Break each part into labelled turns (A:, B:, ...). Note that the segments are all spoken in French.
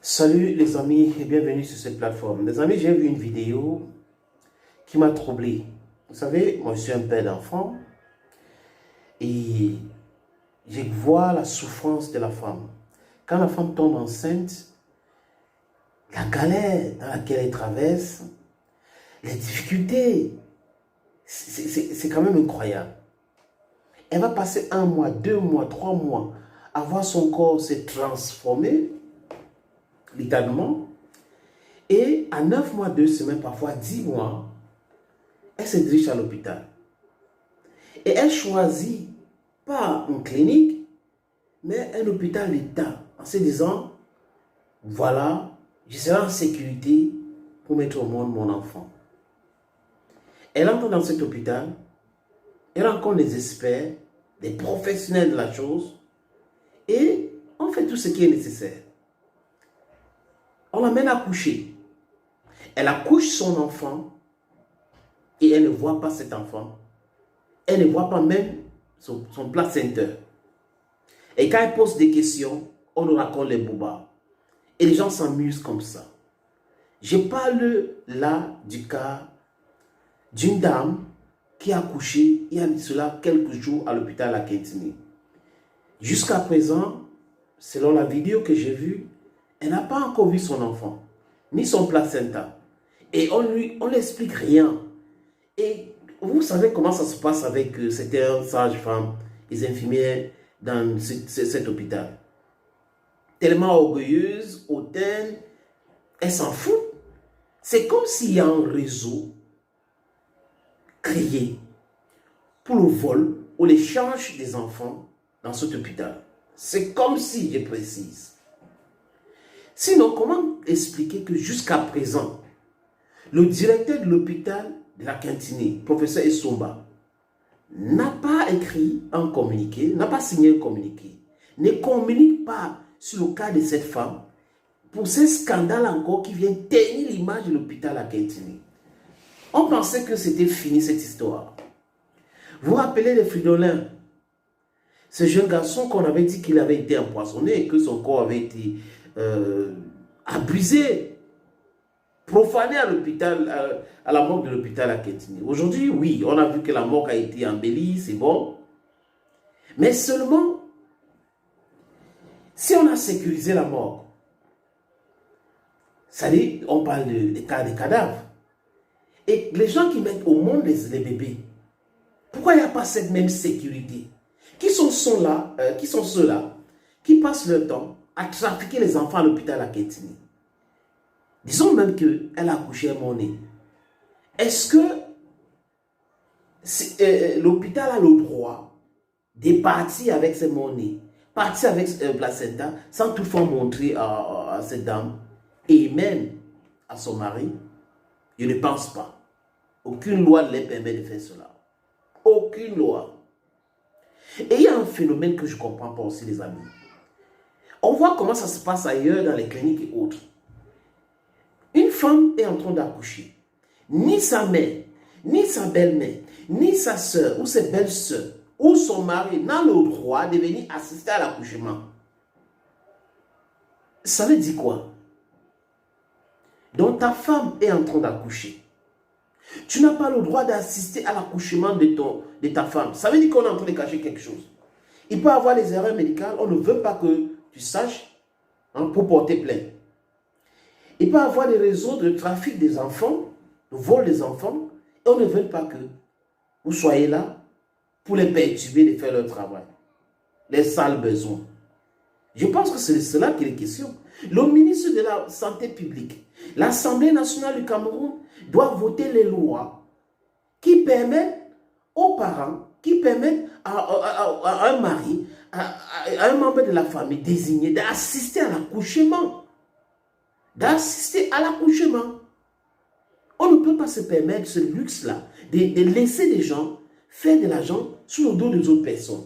A: Salut les amis et bienvenue sur cette plateforme. Les amis, j'ai vu une vidéo qui m'a troublé. Vous savez, moi je suis un père d'enfant et je vois la souffrance de la femme. Quand la femme tombe enceinte, la galère dans laquelle elle traverse, les difficultés, c'est quand même incroyable. Elle va passer 1 mois, 2 mois, 3 mois à voir son corps se transformer littéralement. Et à 9 mois, 2 semaines, parfois 10 mois, elle se dirige à l'hôpital. Et elle choisit pas une clinique, mais un hôpital d'État, en se disant, voilà, je serai en sécurité pour mettre au monde mon enfant. Elle entre dans cet hôpital, elle rencontre des experts, des professionnels de la chose, et on fait tout ce qui est nécessaire. On l'amène à coucher. Elle accouche son enfant et elle ne voit pas cet enfant. Elle ne voit pas même son placenta. Et quand elle pose des questions, on nous raconte les boubas. Et les gens s'amusent comme ça. Je parle là du cas d'une dame qui a accouché il y a cela quelques jours à l'hôpital à Kétini. Jusqu'à présent, selon la vidéo que j'ai vue, elle n'a pas encore vu son enfant, ni son placenta. Et on n'explique rien. Et vous savez comment ça se passe avec certaines sages-femmes, les infirmières dans cet hôpital. Tellement orgueilleuse, hautaine, elles s'en foutent. C'est comme s'il y a un réseau créé pour le vol ou l'échange des enfants dans cet hôpital. C'est comme si, je précise. Sinon, comment expliquer que jusqu'à présent, le directeur de l'hôpital de la Kétini, professeur Essomba, n'a pas écrit un communiqué, n'a pas signé un communiqué, ne communique pas sur le cas de cette femme pour ces scandales encore qui viennent tenir l'image de l'hôpital à Kétini. On pensait que c'était fini cette histoire. Vous vous rappelez les Fridolin, ce jeune garçon qu'on avait dit qu'il avait été empoisonné et que son corps avait été abusé, profané à l'hôpital, à la morgue de l'hôpital à Kétini. Aujourd'hui, oui, on a vu que la morgue a été embellie, c'est bon. Mais seulement, si on a sécurisé la morgue, ça dit, on parle des cas des cadavres. Et les gens qui mettent au monde les bébés, pourquoi il n'y a pas cette même sécurité? Qui sont ceux-là qui passent leur temps à trafiquer les enfants à l'hôpital à Kétini? Disons même qu'elle a accouché à mon nez. Est-ce que l'hôpital a le droit de partir avec ses monnaies, partir avec placenta, sans toutefois montrer à cette dame et même à son mari? Je ne pense pas. Aucune loi ne les permet de faire cela. Aucune loi. Et il y a un phénomène que je ne comprends pas aussi, les amis. On voit comment ça se passe ailleurs dans les cliniques et autres. Une femme est en train d'accoucher. Ni sa mère, ni sa belle-mère, ni sa soeur ou ses belles-sœurs ou son mari n'a le droit de venir assister à l'accouchement. Ça veut dire quoi? Donc ta femme est en train d'accoucher. Tu n'as pas le droit d'assister à l'accouchement de ta femme. Ça veut dire qu'on est en train de cacher quelque chose. Il peut y avoir des erreurs médicales, on ne veut pas que tu saches pour porter plainte. Il peut y avoir des réseaux de trafic des enfants, de vol des enfants, et on ne veut pas que vous soyez là pour les perturber de faire leur travail. Les sales besoins. Je pense que c'est de cela qu'il est question. Le ministre de la Santé publique, l'Assemblée nationale du Cameroun doit voter les lois qui permettent aux parents, qui permettent à un mari, à un membre de la famille désigné d'assister à l'accouchement. D'assister à l'accouchement. On ne peut pas se permettre ce luxe-là de laisser des gens faire de l'argent sur le dos des autres personnes,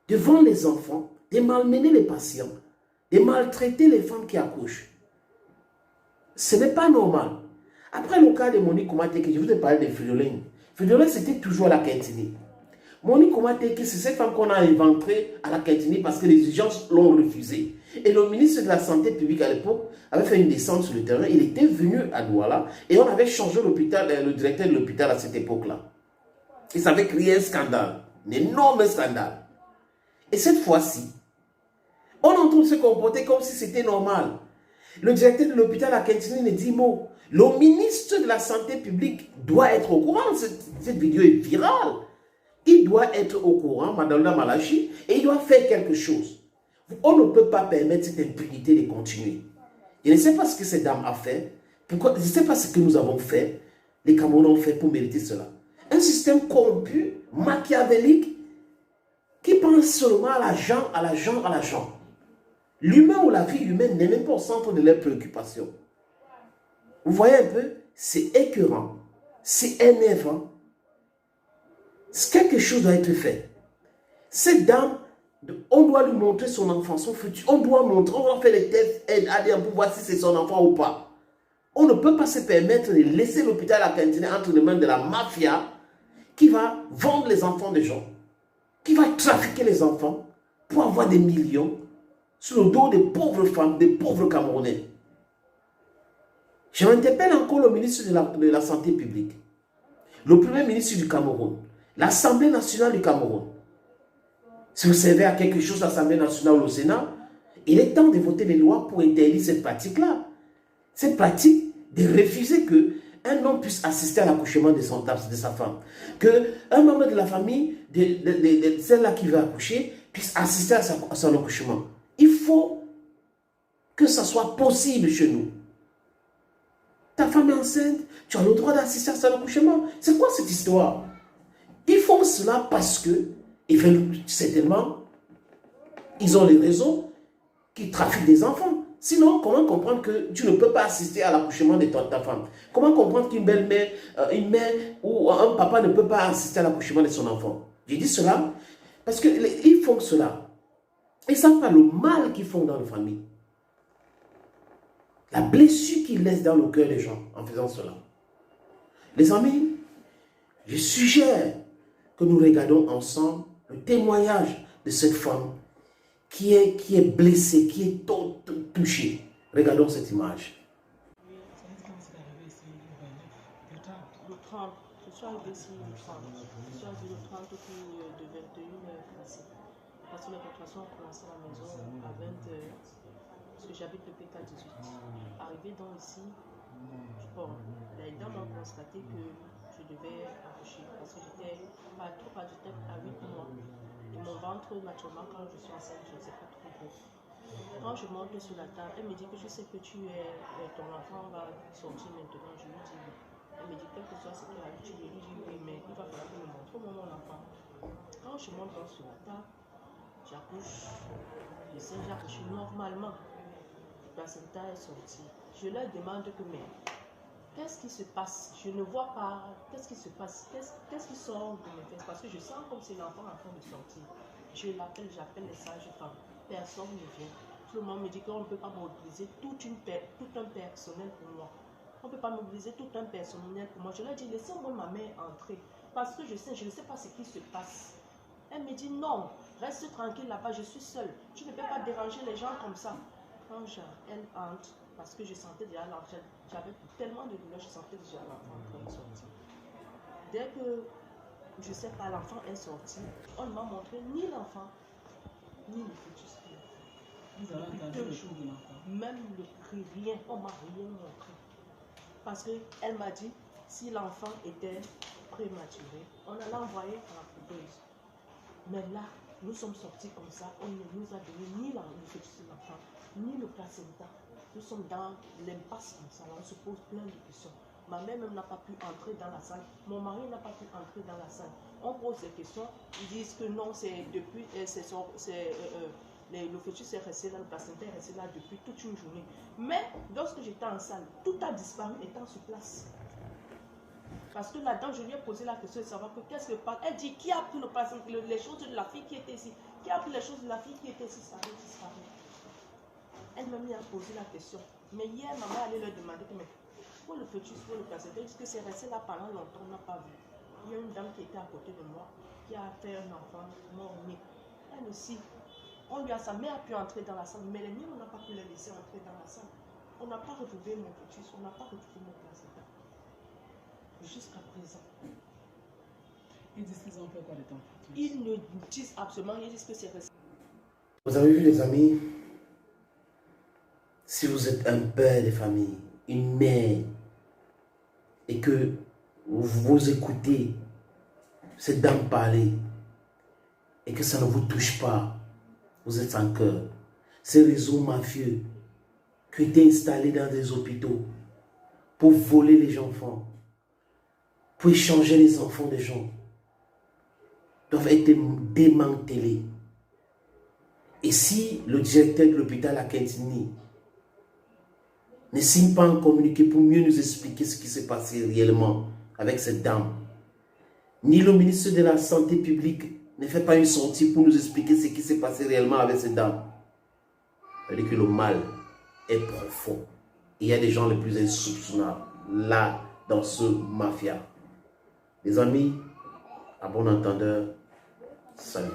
A: de vendre les enfants, de malmener les patients, de maltraiter les femmes qui accouchent. Ce n'est pas normal. Après le cas de Monique Koumateke, je vous ai parlé de Fridolin. Fridolin, c'était toujours à la Kétini. Monique Koumateke, c'est cette femme qu'on a inventée à la Kétini parce que les urgences l'ont refusée. Et le ministre de la Santé publique à l'époque avait fait une descente sur le terrain. Il était venu à Douala et on avait changé l'hôpital, le directeur de l'hôpital à cette époque-là. Et ça avait créé un scandale, un énorme scandale. Et cette fois-ci, on est en train de se comporter comme si c'était normal. Le directeur de l'hôpital à Kentini ne dit mot. Le ministre de la Santé publique doit être au courant. Cette vidéo est virale. Il doit être au courant, Madame Malachi, et il doit faire quelque chose. On ne peut pas permettre cette impunité de continuer. Je ne sais pas ce que cette dame a fait. Pourquoi, je ne sais pas ce que nous avons fait, les Camerounais ont fait pour mériter cela. Un système corrompu, machiavélique, qui pense seulement à l'argent, à l'argent, à l'argent. L'humain ou la vie humaine n'est même pas au centre de leurs préoccupations. Vous voyez un peu, c'est écœurant, c'est énervant. Quelque chose doit être fait. Cette dame, on doit lui montrer son enfant, son futur. On doit montrer, on doit faire des tests ADN pour voir si c'est son enfant ou pas. On ne peut pas se permettre de laisser l'hôpital à Kentini entre les mains de la mafia qui va vendre les enfants des gens, qui va trafiquer les enfants pour avoir des millions sur le dos des pauvres femmes, des pauvres Camerounais. Je m'interpelle encore le ministre de la Santé publique, le premier ministre du Cameroun, l'Assemblée nationale du Cameroun. Si vous servez à quelque chose, l'Assemblée nationale ou le Sénat, il est temps de voter des lois pour interdire cette pratique-là. Cette pratique de refuser qu'un homme puisse assister à l'accouchement de sa femme. Qu'un membre de la famille, de celle-là qui veut accoucher, puisse assister à son accouchement. Il faut que ça soit possible chez nous. Ta femme est enceinte, tu as le droit d'assister à son accouchement. C'est quoi cette histoire? Ils font cela parce que, certainement, ils ont les réseaux qui trafiquent des enfants. Sinon, comment comprendre que tu ne peux pas assister à l'accouchement de ta femme? Comment comprendre qu'une belle-mère, une mère ou un papa ne peut pas assister à l'accouchement de son enfant? J'ai dit cela parce qu'ils font cela. Ils ne savent pas le mal qu'ils font dans la famille. La blessure qu'ils laissent dans le cœur des gens en faisant cela. Les amis, je suggère que nous regardons ensemble le témoignage de cette femme qui est blessée, qui est touchée. Regardons cette image.
B: Le 30, je suis arrivé ici le 30. Je suis arrivé le 30 de 21h passé. Parce que les contractions ont commencé à la maison à 20h. Parce que j'habite le PK18. Arrivé donc ici, bon, les dames ont constaté que je devais accoucher. Parce que j'étais pas trop agitée à 8 mois. Et mon ventre, naturellement, quand je suis enceinte, je ne sais pas trop gros. Quand je monte sur la table, elle me dit que je sais que ton enfant va sortir maintenant. Je lui dis oui. Elle me dit quel que soit ce qu'elle a dit, je lui dis oui, mais il va falloir que je montre mon enfant. Quand je monte sur la table, j'accouche. Je sais, j'accouche normalement. Le placenta est sorti. Je leur demande que mais qu'est-ce qui se passe? Je ne vois pas. Qu'est-ce qui se passe? Qu'est-ce qui sort de mes fesses? Parce que je sens comme si l'enfant est en train de sortir. Je l'appelle, j'appelle les sages-femmes. Personne ne vient. Tout le monde me dit qu'on ne peut pas mobiliser tout un personnel pour moi. On ne peut pas mobiliser tout un personnel pour moi. Je leur dis, laissez-moi ma mère entrer. Parce que je ne sais pas ce qui se passe. Elle me dit, non, reste tranquille là-bas, je suis seule. Tu ne peux pas déranger les gens comme ça. Quand elle entre, parce que je sentais déjà l'enfant, j'avais tellement de douleur, je sentais déjà l'enfant en train de sortir. Dès que, je ne sais pas, l'enfant est sorti, on ne m'a montré ni l'enfant, ni le fœtus. Même le cri, rien, on ne m'a rien montré. Parce qu'elle m'a dit, si l'enfant était prématuré, on allait l'envoyer à la couveuse. Mais là, nous sommes sortis comme ça, on ne nous a donné ni le fœtus de l'enfant, ni le placenta. Nous sommes dans l'impasse comme ça, là, on se pose plein de questions. Ma mère même n'a pas pu entrer dans la salle, mon mari n'a pas pu entrer dans la salle. On pose des questions, ils disent que non, c'est depuis, le fœtus est resté là, le placenta est resté là depuis toute une journée. Mais lorsque j'étais en salle, tout a disparu étant sur place. Parce que là-dedans, je lui ai posé la question de savoir que qu'est-ce que passe. Elle dit, qui a pris les choses de la fille qui était ici? Qui a pris les choses de la fille qui était ici? Ça avait disparu. Elle m'a mis à poser la question. Mais hier, maman allait leur demander que, mais pour le fœtus, pour le placenta, est-ce que c'est resté là pendant longtemps? On n'a pas vu. Il y a une dame qui était à côté de moi, qui a fait un enfant mort-né. Elle aussi, sa mère a pu entrer dans la salle, mais les miens, on n'a pas pu les laisser entrer dans la salle. On n'a pas retrouvé mon fœtus, on n'a pas retrouvé mon placenta. Jusqu'à présent.
C: Ils disent qu'ils ont fait quoi de ton fœtus?
B: Ils ne disent absolument, ils disent que c'est resté.
A: Vous avez vu les amis, si vous êtes un père de famille, une mère, et que vous écoutez cette dame parler, et que ça ne vous touche pas, vous êtes sans cœur. Ces réseaux mafieux qui étaient installés dans des hôpitaux pour voler les enfants, pour échanger les enfants des gens, doivent être démantelés. Et si le directeur de l'hôpital à Kentini ne signe pas un communiqué pour mieux nous expliquer ce qui s'est passé réellement avec cette dame, ni le ministre de la Santé publique ne fait pas une sortie pour nous expliquer ce qui s'est passé réellement avec cette dame, ça veut dire que le mal est profond. Et il y a des gens les plus insoupçonnables là dans ce mafia. Les amis, à bon entendeur, salut.